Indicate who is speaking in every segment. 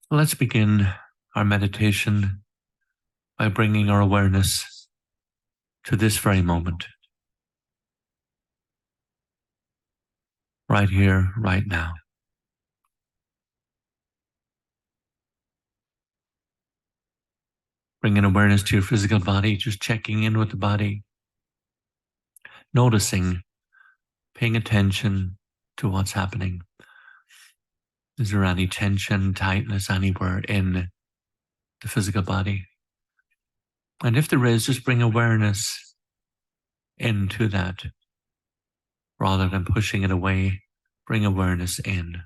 Speaker 1: Let's begin our meditation by bringing our awareness to this very moment, right here, right now. Bringing awareness to your physical body, just checking in with the body, noticing, paying attention to what's happening. Is there any tension, tightness anywhere in the physical body? And if there is, just bring awareness into that rather than pushing it away. Bring awareness in.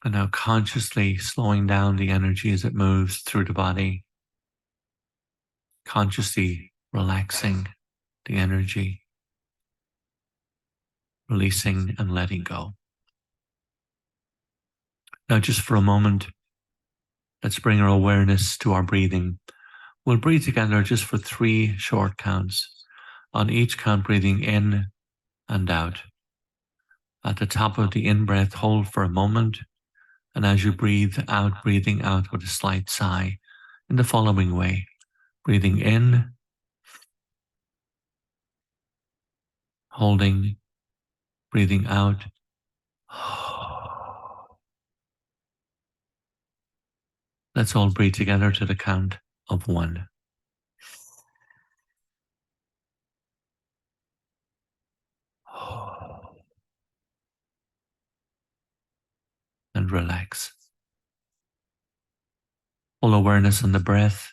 Speaker 1: And now consciously slowing down the energy as it moves through the body, consciously relaxing the energy, releasing and letting go. Now, just for a moment, let's bring our awareness to our breathing. We'll breathe together just for 3 short counts. On each count, breathing in and out. At the top of the in-breath, hold for a moment. And as you breathe out, breathing out with a slight sigh in the following way. Breathing in, holding, breathing out. Let's all breathe together to the count of 1. And relax. Full awareness on the breath,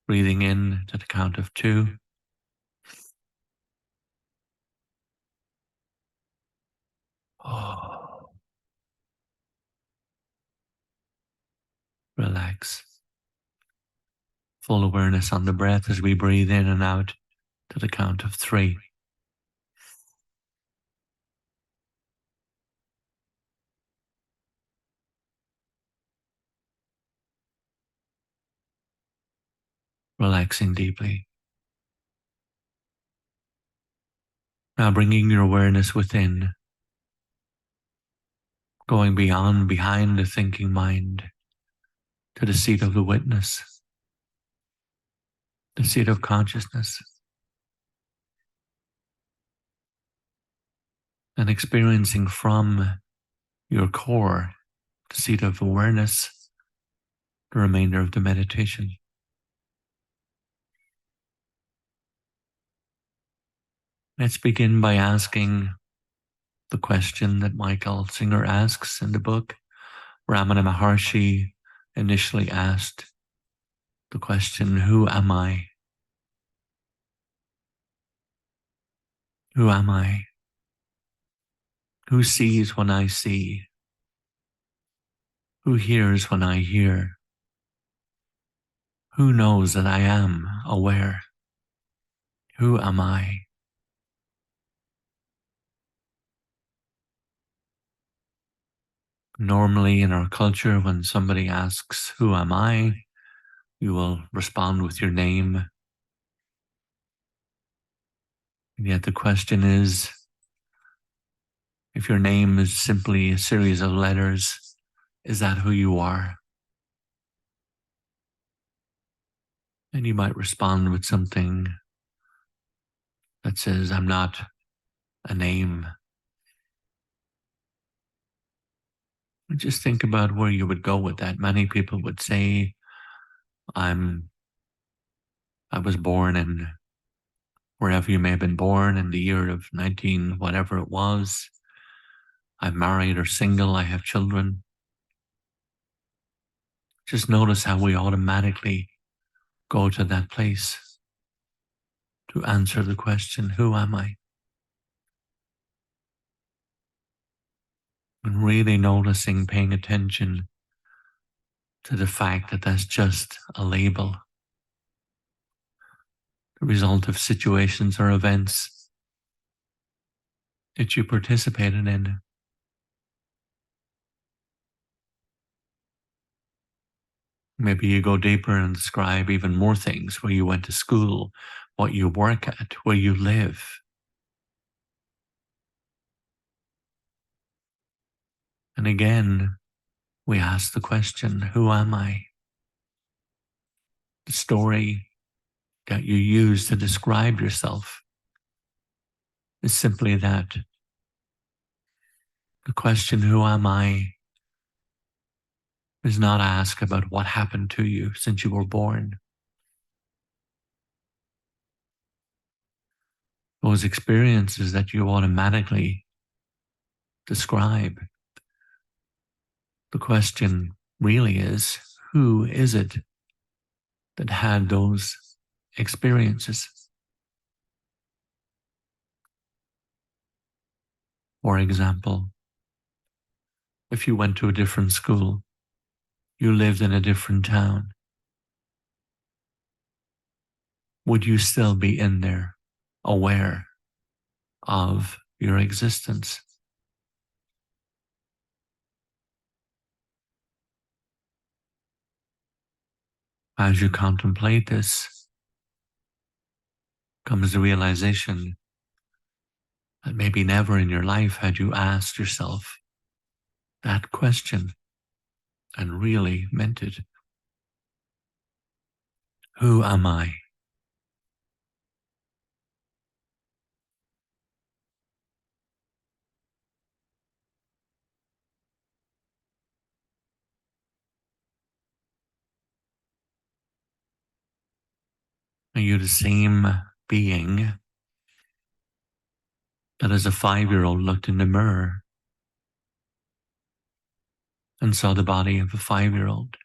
Speaker 1: breathing in to the count of 2. Relax. Full awareness on the breath as we breathe in and out to the count of 3. Relaxing deeply. Now bringing your awareness within, going behind the thinking mind to the seat of the witness, the seat of consciousness, and experiencing from your core, the seat of awareness, the remainder of the meditation. Let's begin by asking the question that Michael Singer asks in the book. Ramana Maharshi initially asked the question, who am I? Who am I? Who sees when I see? Who hears when I hear? Who knows that I am aware? Who am I? Normally in our culture, when somebody asks, who am I? You will respond with your name. And yet the question is, if your name is simply a series of letters, is that who you are? And you might respond with something that says, I'm not a name. And just think about where you would go with that. Many people would say, I was born in wherever you may have been born in the year of 19, whatever it was. I'm married or single, I have children. Just notice how we automatically go to that place to answer the question, who am I? And really noticing, paying attention to the fact that that's just a label, the result of situations or events that you participated in. Maybe you go deeper and describe even more things, where you went to school, what you work at, where you live. And again, we ask the question, who am I? The story that you use to describe yourself is simply that. The question, who am I, is not asked about what happened to you since you were born. Those experiences that you automatically describe. The question really is, who is it that had those experiences? For example, if you went to a different school, you lived in a different town, would you still be in there, aware of your existence? As you contemplate this, comes the realization that maybe never in your life had you asked yourself that question and really meant it. Who am I? Are you the same being that as a 5-year-old looked in the mirror and saw the body of a 5-year-old?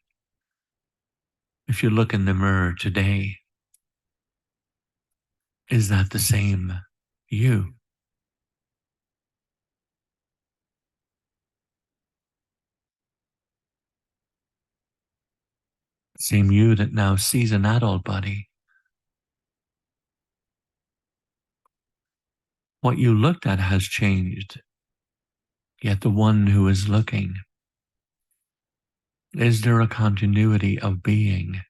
Speaker 1: If you look in the mirror today, is that the same you? The same you that now sees an adult body? What you looked at has changed, yet the one who is looking, is there a continuity of being?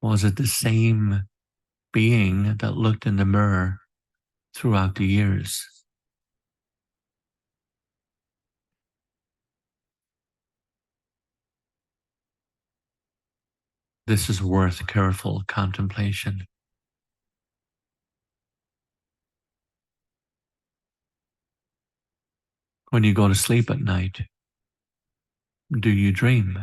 Speaker 1: Was it the same being that looked in the mirror throughout the years? This is worth careful contemplation. When you go to sleep at night, do you dream?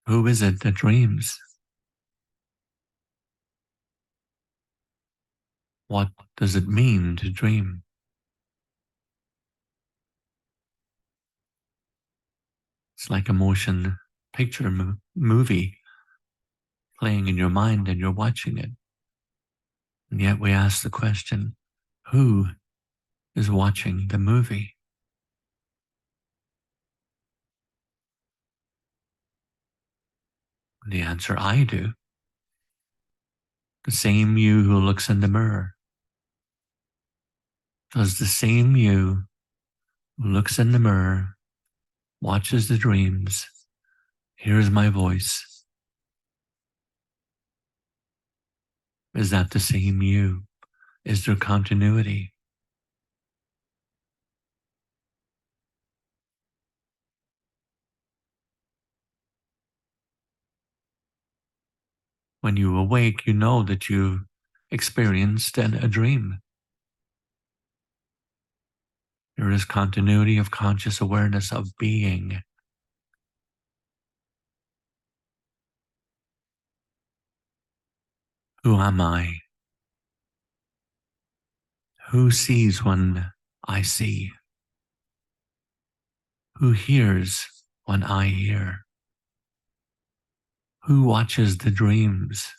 Speaker 1: Who is it that dreams? What does it mean to dream? It's like a motion picture movie playing in your mind and you're watching it. And yet we ask the question, who is watching the movie? The answer, I do. The same you who looks in the mirror. Does the same you who looks in the mirror, watches the dreams, hears my voice, is that the same you? Is there continuity? When you awake, you know that you've experienced a dream. There is continuity of conscious awareness of being. Who am I? Who sees when I see? Who hears when I hear? Who watches the dreams?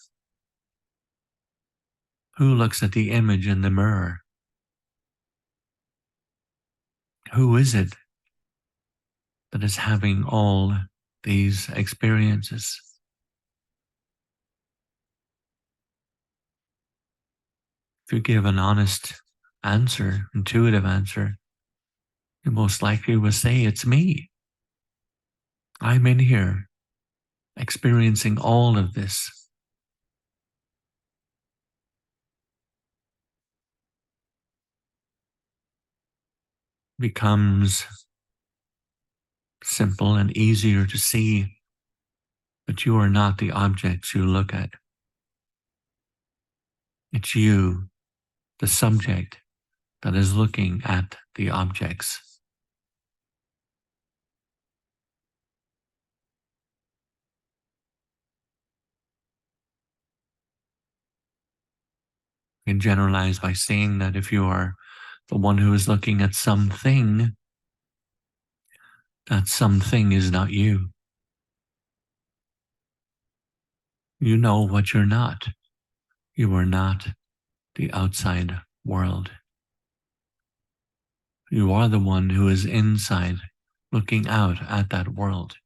Speaker 1: Who looks at the image in the mirror? Who is it that is having all these experiences? If you give an honest answer, intuitive answer, you most likely will say, it's me. I'm in here experiencing all of this. becomes simple and easier to see that you are not the objects you look at. It's you, the subject, that is looking at the objects. We can generalize by saying that if you are the one who is looking at something, that something is not you. You know what you're not. You are not the outside world. You are the one who is inside, looking out at that world.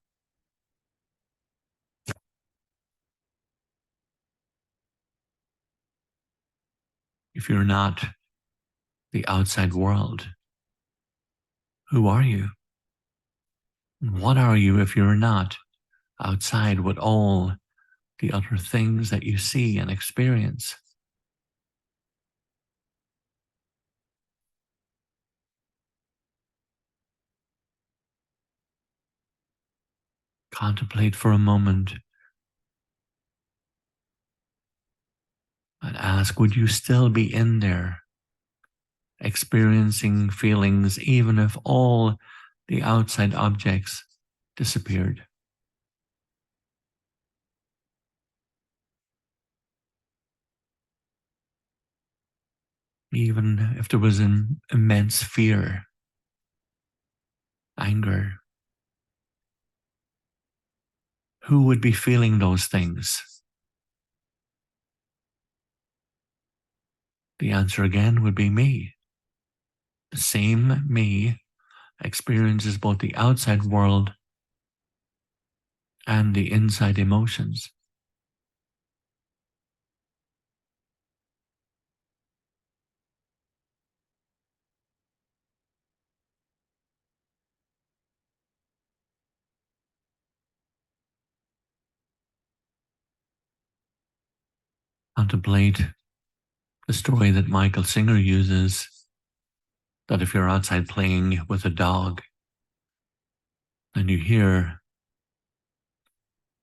Speaker 1: If you're not the outside world, who are you? What are you if you're not outside with all the other things that you see and experience? Contemplate for a moment and ask, would you still be in there, experiencing feelings, even if all the outside objects disappeared? Even if there was an immense fear, anger, who would be feeling those things? The answer again would be me. The same me experiences both the outside world and the inside emotions. Contemplate the story that Michael Singer uses, that if you're outside playing with a dog and you hear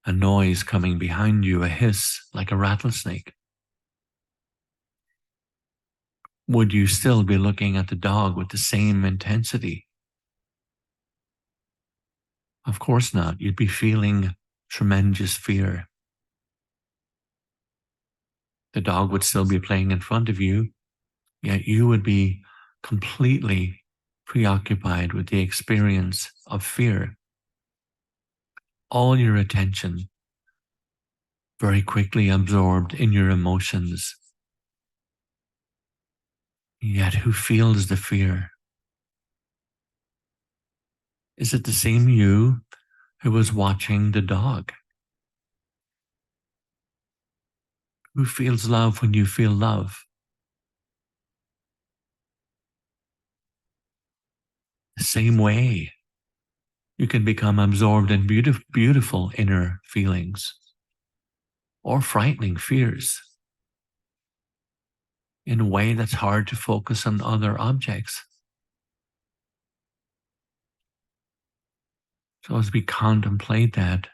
Speaker 1: a noise coming behind you, a hiss like a rattlesnake, would you still be looking at the dog with the same intensity? Of course not. You'd be feeling tremendous fear. The dog would still be playing in front of you, yet you would be completely preoccupied with the experience of fear. All your attention very quickly absorbed in your emotions. Yet who feels the fear? Is it the same you who was watching the dog? Who feels love when you feel love? The same way, you can become absorbed in beautiful inner feelings or frightening fears in a way that's hard to focus on other objects. So as we contemplate that,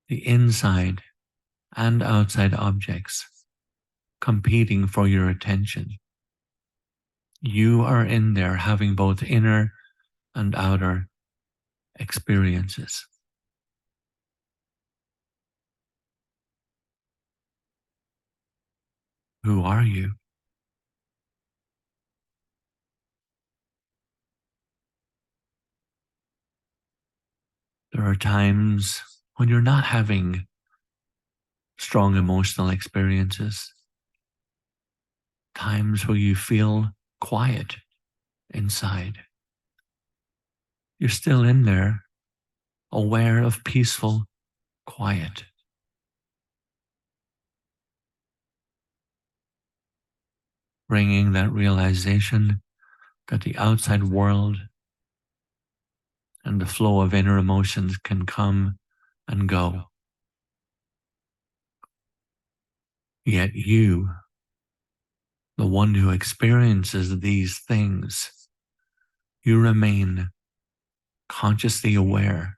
Speaker 1: the inside and outside objects competing for your attention, you are in there having both inner and outer experiences. Who are you? There are times when you're not having strong emotional experiences, times where you feel quiet inside. You're still in there, aware of peaceful quiet. Bringing that realization that the outside world and the flow of inner emotions can come and go. Yet you, the one who experiences these things, You remain consciously aware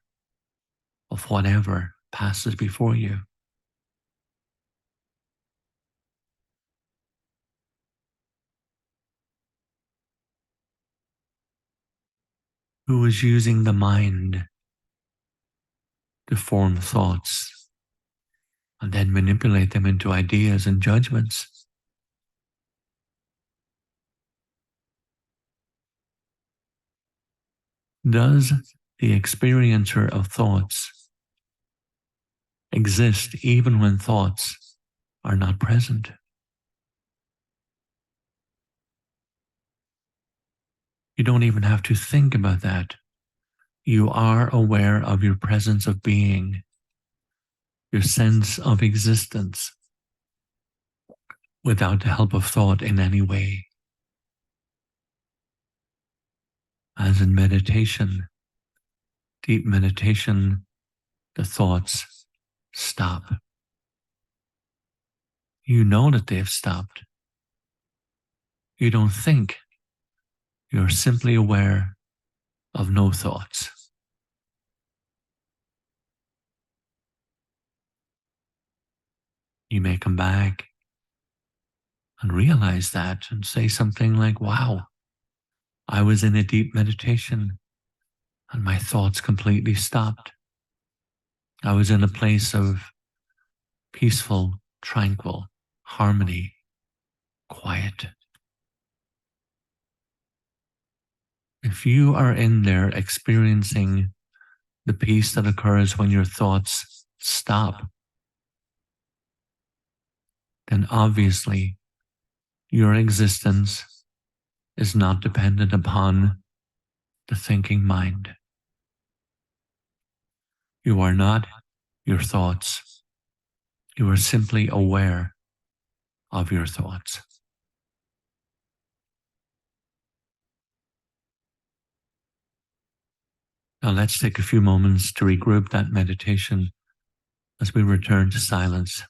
Speaker 1: of whatever passes before you. Who is using the mind to form thoughts and then manipulate them into ideas and judgments? Does the experiencer of thoughts exist even when thoughts are not present? You don't even have to think about that. You are aware of your presence of being, your sense of existence, without the help of thought in any way. As in meditation, deep meditation, the thoughts stop. You know that they've stopped. You don't think. You're simply aware of no thoughts. You may come back and realize that and say something like, wow, I was in a deep meditation and my thoughts completely stopped. I was in a place of peaceful, tranquil, harmony, quiet. If you are in there experiencing the peace that occurs when your thoughts stop, then obviously your existence is not dependent upon the thinking mind. You are not your thoughts. You are simply aware of your thoughts. Now let's take a few moments to regroup that meditation as we return to silence.